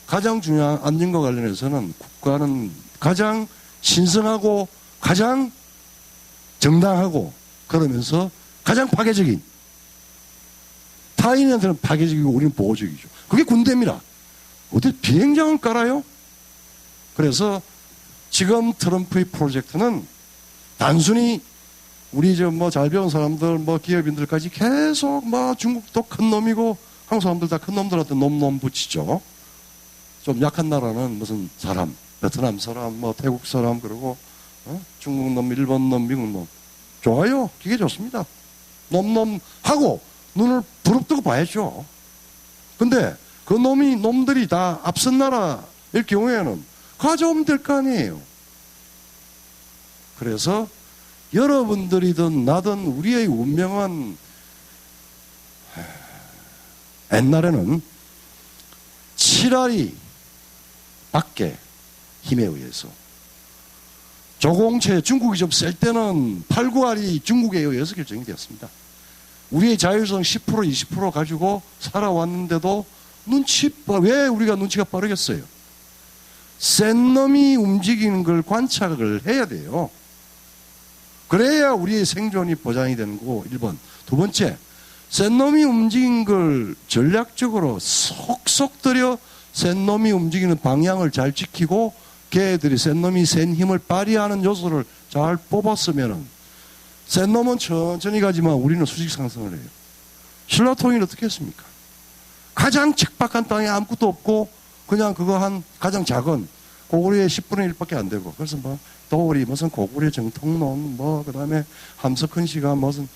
가장 중요한 안전과 관련해서는 국가는 가장 신성하고 가장 정당하고 그러면서 가장 파괴적인, 타인한테는 파괴적이고 우리는 보호적이죠. 그게 군대입니다. 어디 비행장을 깔아요? 그래서 지금 트럼프의 프로젝트는 단순히 우리 잘 배운 사람들, 기업인들까지 계속 중국도 큰 놈이고 한국 사람들 다 큰 놈들한테 놈 붙이죠. 좀 약한 나라는 무슨 사람, 베트남 사람, 태국 사람, 그리고 중국 놈, 일본 놈, 미국 놈. 좋아요. 그게 좋습니다. 놈하고 눈을 부릅뜨고 봐야죠. 근데 그 놈들이 다 앞선 나라일 경우에는 가져오면 될 거 아니에요. 그래서 여러분들이든 나든 우리의 운명은 옛날에는 칠알이 밖에 힘에 의해서, 조공체 중국이 좀 셀 때는 8, 9알이 중국에 의해서 결정이 되었습니다. 우리의 자율성 10%, 20% 가지고 살아왔는데도 왜 우리가 눈치가 빠르겠어요? 센 놈이 움직이는 걸 관찰을 해야 돼요. 그래야 우리의 생존이 보장이 되는 거고, 1번. 두 번째, 센 놈이 움직인 걸 전략적으로 속속 들여 센 놈이 움직이는 방향을 잘 지키고 걔들이 센 놈이 센 힘을 발휘하는 요소를 잘 뽑았으면은 센 놈은 천천히 가지만 우리는 수직 상승을 해요. 신라 통일은 어떻게 했습니까? 가장 척박한 땅에 아무것도 없고 그냥 그거 가장 작은 고구려의 10분의 1밖에 안 되고, 그래서 도리 무슨 고구려 정통론 그 다음에 함석헌씨가 무슨,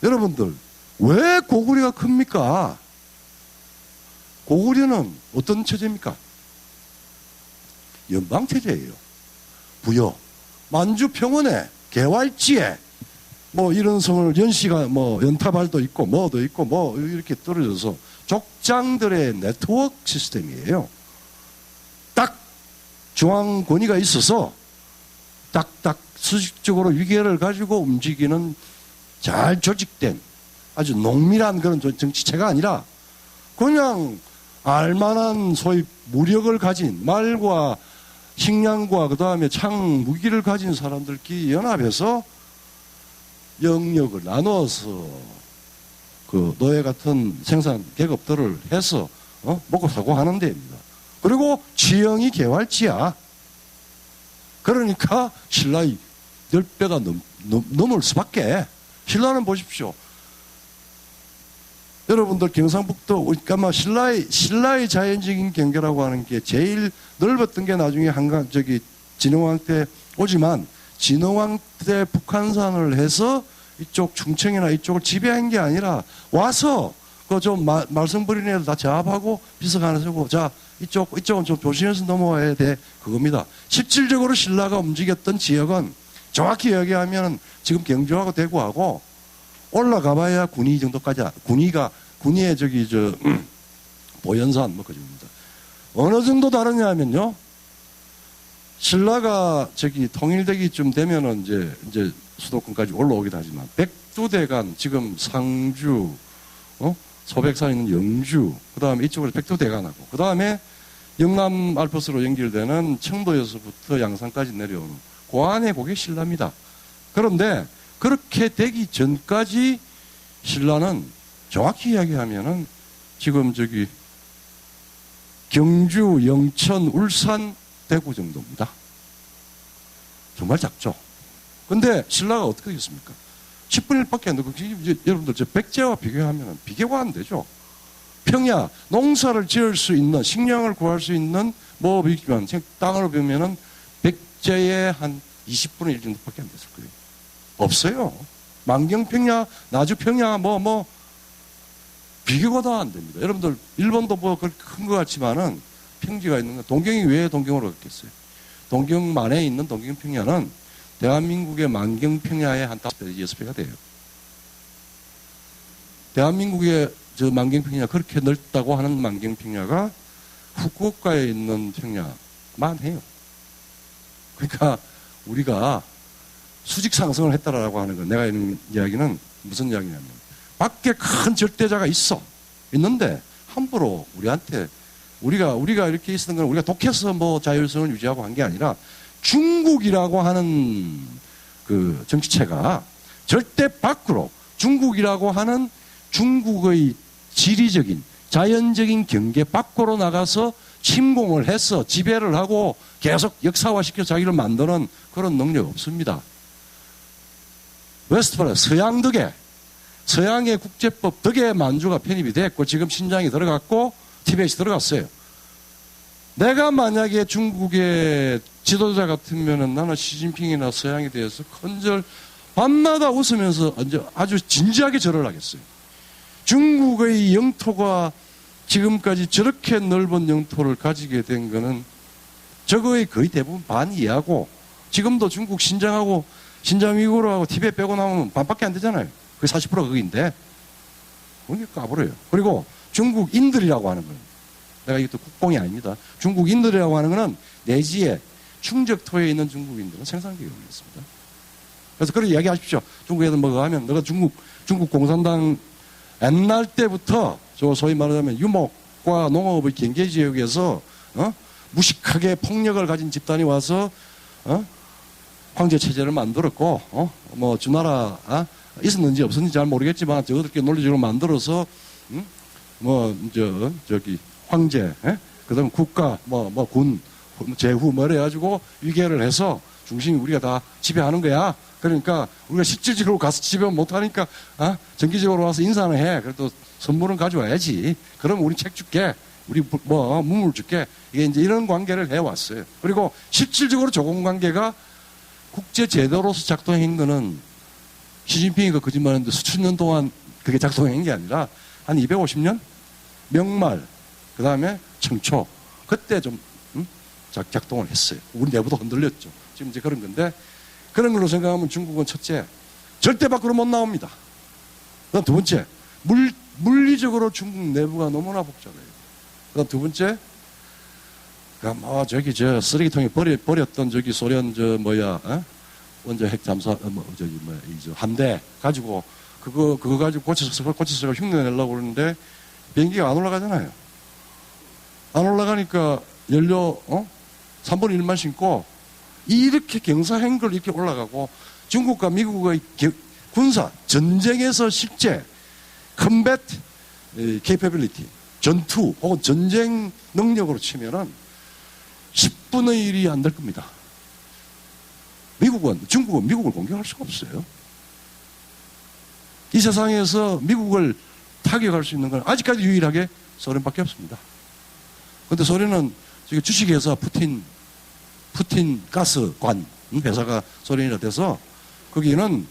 여러분들 왜 고구려가 큽니까? 고구려는 어떤 체제입니까? 연방체제예요. 부여, 만주 평원에 개활지에 이런 성을 연시가 연타발도 있고 뭐도 있고 이렇게 떨어져서 족장들의 네트워크 시스템이에요. 딱 중앙 권위가 있어서 딱딱 수직적으로 위계를 가지고 움직이는 잘 조직된 아주 농밀한 그런 정치체가 아니라 그냥 알만한 소위 무력을 가진, 말과 식량과 그 다음에 창 무기를 가진 사람들끼리 연합해서 영역을 나눠서 그 노예 같은 생산 계급들을 해서 먹고 사고 하는 데입니다. 그리고 지형이 개활지야. 그러니까 신라의 10배가 넘을 수밖에. 신라는 보십시오. 여러분들 경상북도, 그러니까 신라의 자연적인 경계라고 하는 게 제일 넓었던 게 나중에 진흥왕 때 오지만, 진흥왕 때 북한산을 해서 이쪽 충청이나 이쪽을 지배한 게 아니라 와서 그 좀 말썽부리는 애들 다 제압하고 비석하나 세고, 자 이쪽은 좀 조심해서 넘어와야 돼, 그겁니다. 실질적으로 신라가 움직였던 지역은 정확히 얘기하면 지금 경주하고 대구하고 올라가봐야 군위 정도까지, 군위의 보현산 그 정도입니다. 어느 정도 다르냐 하면요, 신라가 통일되기쯤 되면은 이제 수도권까지 올라오기도 하지만 백두대간, 지금 상주, 소백산에 있는 영주, 그 다음에 이쪽으로 백두대간하고, 그 다음에 영남 알프스로 연결되는 청도에서부터 양산까지 내려오는 그 안에 그게 신라입니다. 그런데 그렇게 되기 전까지 신라는 정확히 이야기하면은 지금 경주, 영천, 울산, 대구 정도입니다. 정말 작죠. 근데 신라가 어떻게 되겠습니까? 10분의 1밖에 안 되고, 여러분들 백제와 비교하면 비교가 안 되죠. 평야, 농사를 지을 수 있는, 식량을 구할 수 있는 있지만 땅으로 보면은 백제의 한 20분의 1 정도밖에 안 됐을 거예요. 없어요. 만경평야, 나주평야, 비교가 다 안 됩니다. 여러분들, 일본도 그렇게 큰 것 같지만은 평지가 있는 거, 동경이 왜 동경으로 갔겠어요? 동경만에 있는 동경평야는 대한민국의 만경평야의 한 5배, 6배가 돼요. 대한민국의 저 만경평야, 그렇게 넓다고 하는 만경평야가 후쿠오카에 있는 평야만 해요. 그러니까 우리가 수직 상승을 했다라고 하는 거, 내가 이런 이야기는 무슨 이야기냐면, 밖에 큰 절대자가 있는데 함부로 우리한테 우리가 이렇게 있었던 건 우리가 독해서 뭐 자율성을 유지하고 한 게 아니라 중국이라고 하는 그 정치체가 절대 밖으로 중국이라고 하는 중국의 지리적인 자연적인 경계 밖으로 나가서 침공을 해서 지배를 하고 계속 역사화시켜 자기를 만드는 그런 능력 없습니다. 웨스트팔 서양 덕에 서양의 국제법 덕에 만주가 편입이 됐고 지금 신장이 들어갔고 티벳이 들어갔어요. 내가 만약에 중국의 지도자 같으면은 나는 시진핑이나 서양에 대해서 큰절 밤마다 웃으면서 아주 진지하게 절을 하겠어요. 중국의 영토가 지금까지 저렇게 넓은 영토를 가지게 된 거는 저거의 거의 대부분 반 이하고 지금도 중국 신장하고 신장 위구르하고 티벳 빼고 나오면 반밖에 안 되잖아요. 그게 40%가 거기인데 그게 까불어요. 그리고 중국인들이라고 하는 거예요. 내가 이것도 국뽕이 아닙니다. 중국인들이라고 하는 거는 내지에 충적토에 있는 중국인들은 생산력이 없습니다. 그래서 그렇게 이야기하십시오. 중국 애들 뭐가 하면 너가 중국 공산당 옛날 때부터 저 소위 말하자면 유목과 농업의 경계 지역에서 무식하게 폭력을 가진 집단이 와서 황제 체제를 만들었고 뭐 주나라 있었는지 없었는지 잘 모르겠지만 저들끼리 논리적으로 만들어서 저기 황제 그다음 국가 군 제후 뭐 이래가지고 위계를 해서 중심이 우리가 다 지배하는 거야. 그러니까 우리가 실질적으로 가서 지배 못하니까 정기적으로 와서 인사는 해. 그래도 선물은 가져와야지. 그러면 우리 책 줄게. 우리 뭐 문물 줄게. 이게 이제 이런 관계를 해왔어요. 그리고 실질적으로 조공 관계가 국제 제도로서 작동한 거는 시진핑이 그 거짓말했는데 수천 년 동안 그게 작동한 게 아니라 한 250년 명말 그 다음에 청초 그때 좀 작동을 했어요. 우리 내부도 흔들렸죠. 지금 이제 그런 건데 그런 걸로 생각하면 중국은 첫째 절대 밖으로 못 나옵니다. 그다음 두 번째 물리적으로 중국 내부가 너무나 복잡해요. 그다음 두 번째 뭐 저기 저 쓰레기통에 버렸던 저기 소련 원자 핵 잠수 함대 가지고 그거 가지고 고쳐서 흉내 내려고 그러는데 비행기가 안 올라가잖아요. 안 올라가니까 연료 3분의 1만 신고 이렇게 경사한 걸 이렇게 올라가고 중국과 미국의 군사 전쟁에서 실제 컴뱃 capability 전투 혹은 전쟁 능력으로 치면은 10분의 1이 안 될 겁니다. 중국은 미국을 공격할 수가 없어요. 이 세상에서 미국을 타격할 수 있는 건 아직까지 유일하게 소련밖에 없습니다. 그런데 소련은 지금 주식회사 푸틴 가스관 회사가 소련이라 돼서 거기는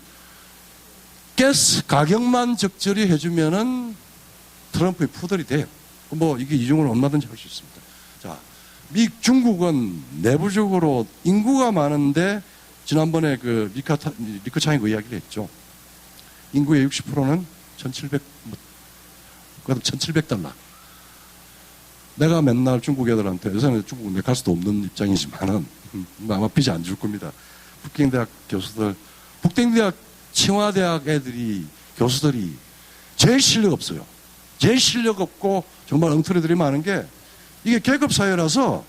가스 가격만 적절히 해주면은 트럼프의 푸들이 돼요. 뭐 이게 이중을 얼마든지 할 수 있습니다. 자, 중국은 내부적으로 인구가 많은데 지난번에 그 리커창이 그 이야기를 했죠. 인구의 60%는 1,700달러. 내가 맨날 중국 애들한테, 요새는 중국 갈 수도 없는 입장이지만은, 아마 비자 안 줄 겁니다. 북경대학 교수들, 북경대학清华대학 교수들이 제일 실력 없어요. 제일 실력 없고 정말 엉터리들이 많은 게 이게 계급사회라서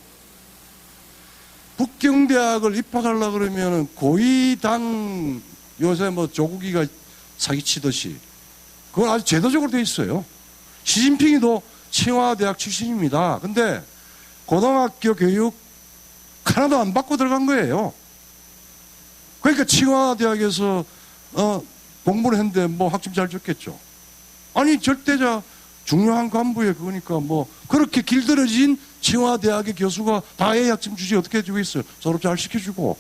북경대학을 입학하려고 그러면은 고위당 요새 뭐 조국이가 사기치듯이 그건 아주 제도적으로 돼 있어요. 시진핑이도清华대학 출신입니다. 근데 고등학교 교육 하나도 안 받고 들어간 거예요. 그러니까清华대학에서 공부를 했는데 뭐 학점 잘 줬겠죠. 아니 절대자 중요한 간부에 그거니까 뭐 그렇게 길들여진清华대학의 교수가 다 A 학점 주지 어떻게 해주고 있어요. 졸업 잘 시켜주고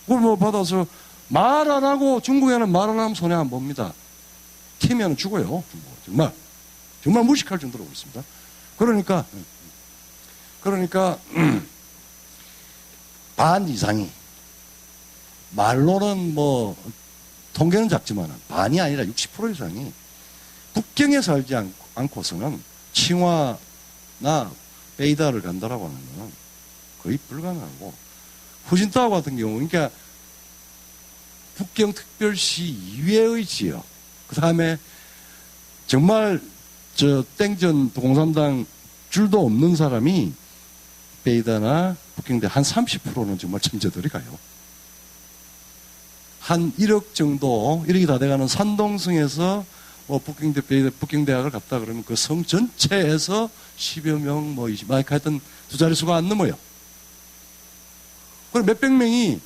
그걸 뭐 받아서 말 안 하고 중국에는 말 안 하면 손해 안 봅니다. 튀면 죽어요. 정말 무식할 정도로 그렇습니다. 그러니까 반 이상이 말로는 뭐 통계는 작지만 반이 아니라 60% 이상이 북경에 살지 않고서는 칭화나 베이다를 간다라고 하는 건 거의 불가능하고, 후진타오 같은 경우, 그러니까 북경특별시 이외의 지역, 그 다음에 정말 저 땡전 공산당 줄도 없는 사람이 베이다나 북경대 한 30%는 정말 천재들이 가요. 한 1억 정도, 1억이 다 돼가는 산동성에서 뭐 북경대, 베이다, 북경대학을 갔다 그러면 그 성 전체에서 10여 명, 뭐 20명, 하여튼 두 자릿수가 안 넘어요. 그럼 몇백 명이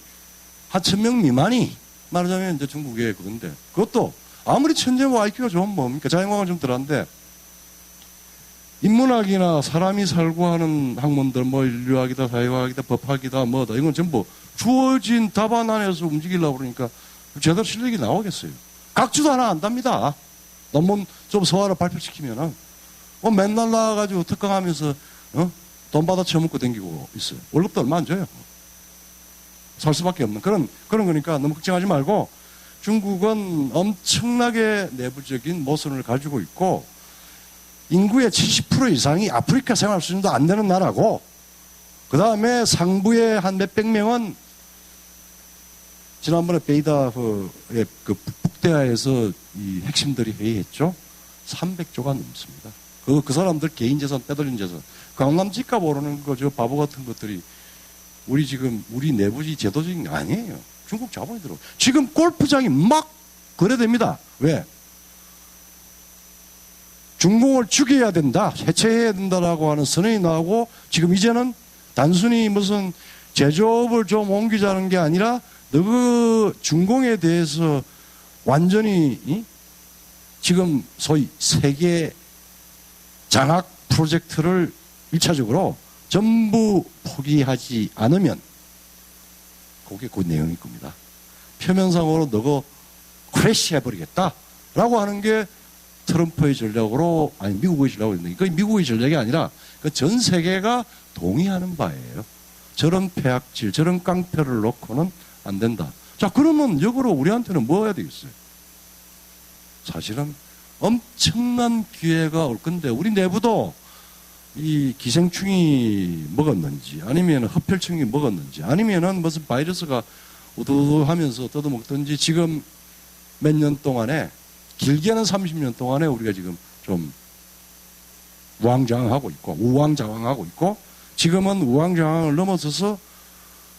한 1000명 미만이 말하자면 이제 중국의 그건데, 그것도 아무리 천재고 IQ가 좋으면 뭡니까? 자연과학은 좀 덜한데, 인문학이나 사람이 살고 하는 학문들, 뭐 인류학이다, 사회과학이다, 법학이다, 뭐다, 이건 전부 주어진 답안 안에서 움직이려고 그러니까 제대로 실력이 나오겠어요. 각주도 하나 안답니다. 논문 좀 소화를 발표시키면은, 맨날 나와가지고 특강하면서, 돈 받아 처먹고 댕기고 있어요. 월급도 얼마 안 줘요. 살 수밖에 없는 그런 거니까 너무 걱정하지 말고, 중국은 엄청나게 내부적인 모순을 가지고 있고, 인구의 70% 이상이 아프리카 생활 수준도 안 되는 나라고, 그 다음에 상부의 한 몇백 명은 지난번에 베이다의 그 북대하에서 이 핵심들이 회의했죠. 300조가 넘습니다. 그 사람들 개인 재산, 빼돌린 재산. 강남 집값 오르는 거, 저 바보 같은 것들이 우리 내부지 제도적인 게 아니에요. 중국 자본이 들어. 지금 골프장이 막 거래됩니다. 왜? 중공을 죽여야 된다, 해체해야 된다라고 하는 선언이 나오고, 지금 이제는 단순히 무슨 제조업을 좀 옮기자는 게 아니라, 그 중공에 대해서 완전히 지금 소위 세계 장악 프로젝트를 1차적으로 전부 포기하지 않으면 그게 그 내용일 겁니다. 표면상으로 너가 크래시 해버리겠다라고 하는 게 트럼프의 전략으로, 아니 미국의 전략으로 있는데, 그게 미국의 전략이 아니라 그 전 세계가 동의하는 바예요. 저런 폐악질, 저런 깡패를 놓고는 안 된다. 자, 그러면 역으로 우리한테는 뭐 해야 되겠어요? 사실은 엄청난 기회가 올 건데, 우리 내부도 이 기생충이 먹었는지, 아니면 흡혈충이 먹었는지, 아니면은 무슨 바이러스가 우두두 하면서 뜯어먹든지, 지금 몇 년 동안에, 길게는 30년 동안에 우리가 지금 좀 우왕좌왕하고 있고, 우왕좌왕하고 있고, 지금은 우왕좌왕을 넘어서서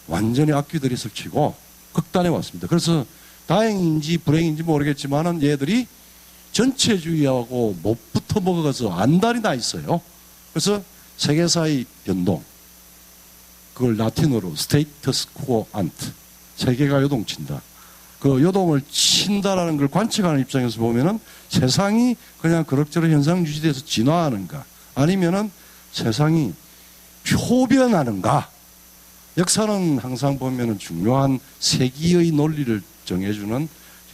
완전히 악귀들이 설치고 극단에 왔습니다. 그래서 다행인지 불행인지 모르겠지만은 얘들이 전체주의하고 못부터 먹어가서 안달이 나 있어요. 그래서 세계사의 변동, 그걸 라틴어로 스테이터스 코어 안트, 세계가 요동친다. 그 요동을 친다라는 걸 관측하는 입장에서 보면은 세상이 그냥 그럭저럭 현상 유지돼서 진화하는가, 아니면은 세상이 표변하는가. 역사는 항상 보면은 중요한 세기의 논리를 정해주는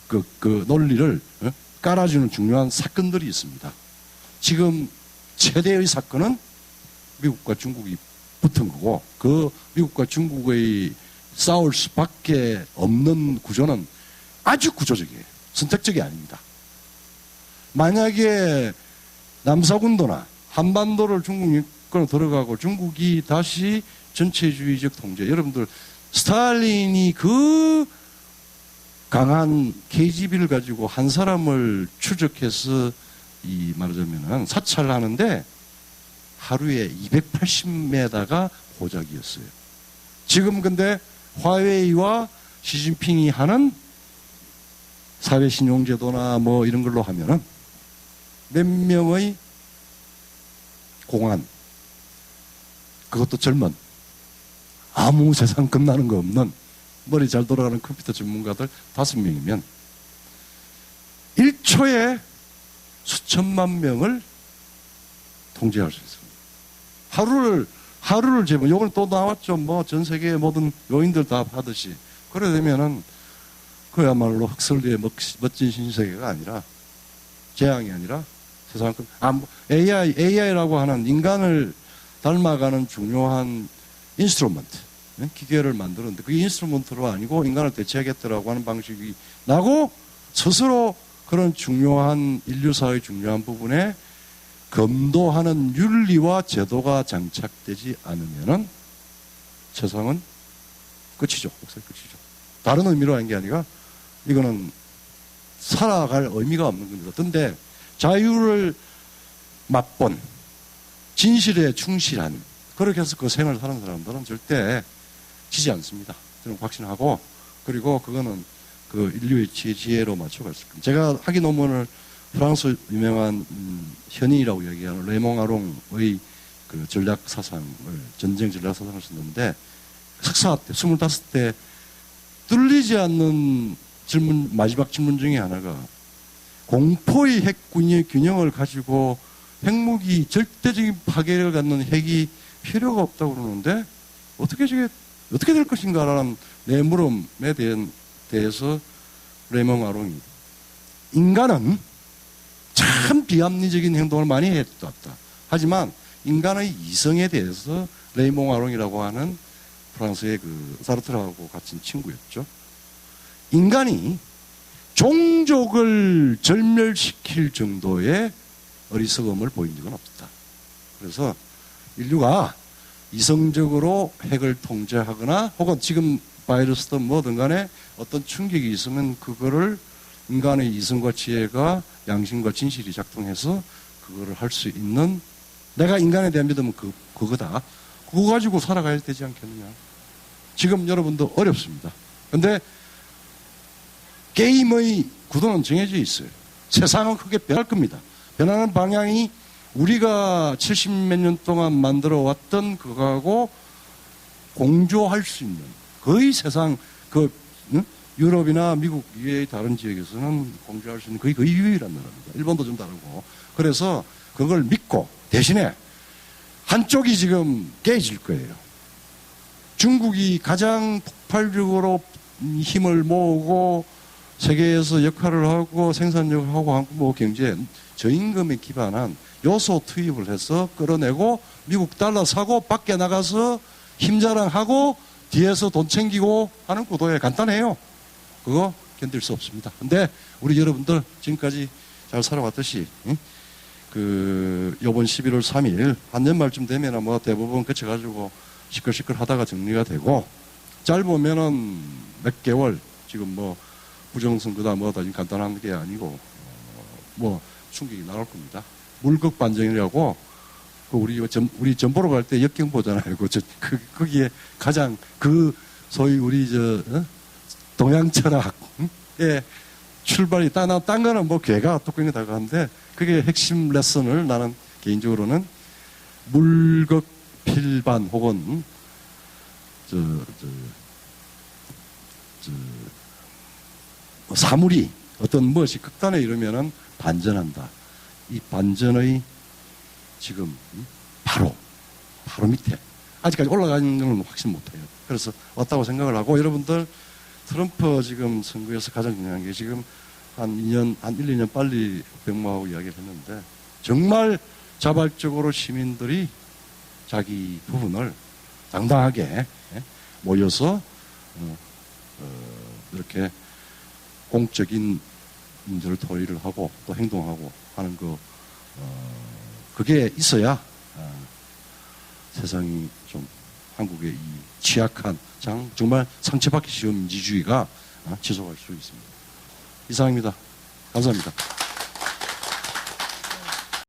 그 논리를 깔아주는 중요한 사건들이 있습니다. 지금 최대의 사건은 미국과 중국이 붙은 거고, 그 미국과 중국의 싸울 수밖에 없는 구조는 아주 구조적이에요. 선택적이 아닙니다. 만약에 남사군도나 한반도를 중국 육군으로 들어가고 중국이 다시 전체주의적 통제, 여러분들 스탈린이 그 강한 KGB를 가지고 한 사람을 추적해서 이 말하자면 사찰하는데 하루에 280m가 고작이었어요. 지금 근데 화웨이와 시진핑이 하는 사회신용제도나 뭐 이런 걸로 하면은 몇 명의 공안, 그것도 젊은, 아무 세상 끝나는 거 없는 머리 잘 돌아가는 컴퓨터 전문가들 5명이면 1초에 수천만 명을 통제할 수 있습니다. 하루를 재면, 요건 또 나왔죠. 뭐 전 세계의 모든 요인들 다 하듯이. 그래 되면은 그야말로 흑설리의 멋진 신세계가 아니라, 재앙이 아니라 세상 끝. AI라고 하는 인간을 닮아가는 중요한 인스트루먼트, 기계를 만들었는데 그게 인스트루먼트로 아니고 인간을 대체하겠다라고 하는 방식이 나고 스스로 그런 중요한 인류사의 중요한 부분에 검도하는 윤리와 제도가 장착되지 않으면은 세상은 끝이죠. 역사의 끝이죠. 다른 의미로 하는 게 아니라 이거는 살아갈 의미가 없는 겁니다. 그런데 자유를 맛본 진실에 충실한 그렇게 해서 그 생을 사는 사람들은 절대 지지 않습니다. 저는 확신하고 그리고 그거는 그 인류의 지혜로 맞춰갈 수 있습니다. 제가 학위 논문을 프랑스 유명한 현인이라고 얘기하는 레몽 아롱의 그 전략 사상을 전쟁 전략 사상을 썼는데 석사 때 25대 뚫리지 않는 질문 마지막 질문 중에 하나가 공포의 핵군의 균형을 가지고 핵무기 절대적인 파괴를 갖는 핵이 필요가 없다고 그러는데 어떻게 될 것인가라는 내 물음에 대해서 레몽 아롱이 인간은 참 비합리적인 행동을 많이 했다. 하지만 인간의 이성에 대해서 레몽 아롱이라고 하는 프랑스의 그 사르트르하고 같은 친구였죠. 인간이 종족을 절멸시킬 정도의 어리석음을 보인 적은 없다. 그래서 인류가 이성적으로 핵을 통제하거나 혹은 지금 바이러스든 뭐든 간에 어떤 충격이 있으면 그거를 인간의 이성과 지혜가 양심과 진실이 작동해서 그거를 할 수 있는 내가 인간에 대한 믿음은 그거다. 그거 가지고 살아가야 되지 않겠느냐. 지금 여러분도 어렵습니다. 그런데 게임의 구도는 정해져 있어요. 세상은 크게 변할 겁니다. 변하는 방향이 우리가 70몇 년 동안 만들어 왔던 그거하고 공조할 수 있는 거의 세상 유럽이나 미국 이외의 다른 지역에서는 공조할 수 있는 거의 유일한 나라입니다. 일본도 좀 다르고. 그래서 그걸 믿고 대신에 한쪽이 지금 깨질 거예요. 중국이 가장 폭발적으로 힘을 모으고 세계에서 역할을 하고 생산력을 하고 한국 경제 저임금에 기반한 요소 투입을 해서 끌어내고 미국 달러 사고 밖에 나가서 힘자랑하고 뒤에서 돈 챙기고 하는 구도에 간단해요. 그거 견딜 수 없습니다. 근데 우리 여러분들 지금까지 잘 살아왔듯이 요번 11월 3일 한년말쯤 되면 뭐 대부분 그쳐가지고 시끌시끌 하다가 정리가 되고 짧으면은 몇 개월 지금 뭐 부정선거다 뭐다 지금 간단한 게 아니고 뭐 충격이 나올 겁니다. 물극 반정이라고 우리 점 보러 갈 때 역경 보잖아요. 거기에 가장 소위 우리 동양 철학의 출발이 딴 거는 뭐 괴가 뚜껑이 다 가는데 그게 핵심 레슨을 나는 개인적으로는 물극 필반 혹은 사물이 어떤 무엇이 극단에 이르면은 반전한다. 이 반전의 지금 바로 밑에 아직까지 올라가는 건 확신 못해요. 그래서 왔다고 생각을 하고 여러분들 트럼프 지금 선거에서 가장 중요한 게 지금 한 1, 2년 빨리 백모하고 이야기를 했는데 정말 자발적으로 시민들이 자기 부분을 당당하게 모여서 이렇게 공적인 문제를 토의를 하고 또 행동하고 하는 그게 있어야 세상이 좀 한국의 이 취약한 정말 상처받기 쉬운 민주주의가 지속할 수 있습니다. 이상입니다. 감사합니다.